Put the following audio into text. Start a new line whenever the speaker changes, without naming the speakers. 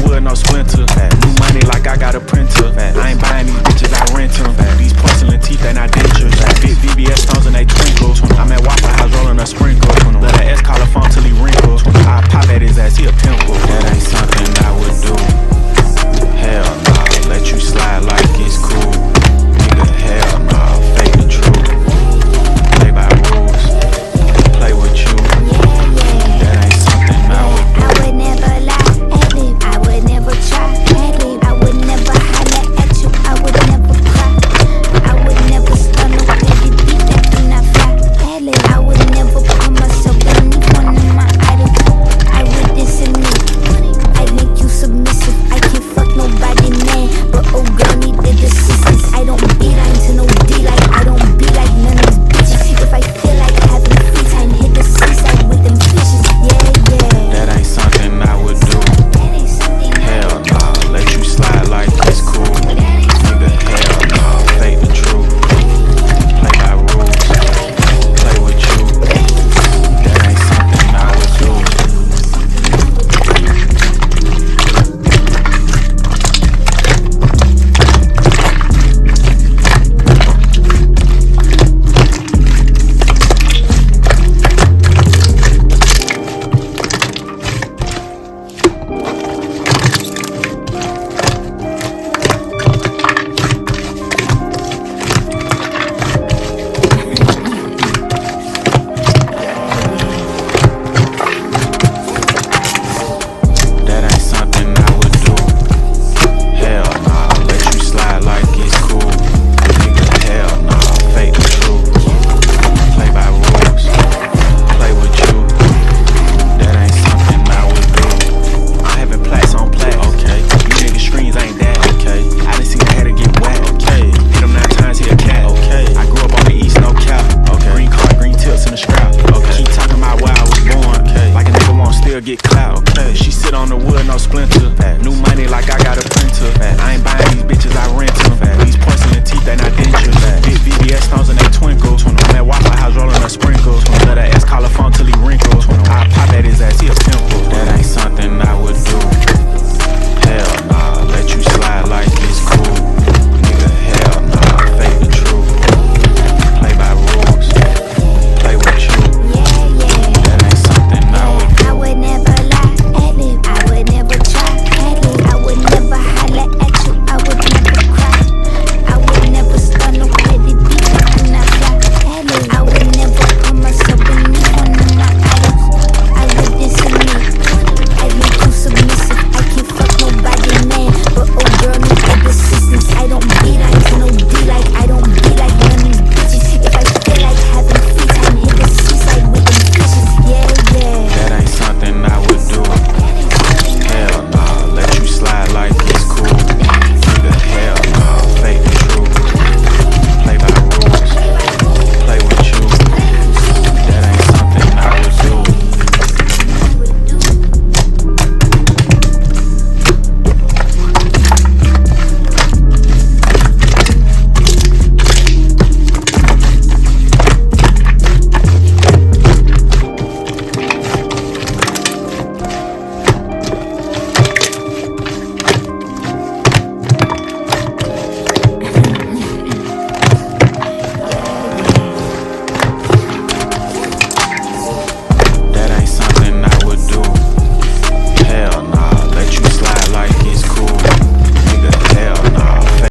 wood, no splinter. New money like I got a printer. I ain't buying these bitches, I rent them. These porcelain teeth, they not dentures. Big VVS stones and they twinkle. I'm at Waffle House rolling a sprinkle. Let an S collar phone till he wrinkle. I pop at his ass, he a pimple. That ain't something I would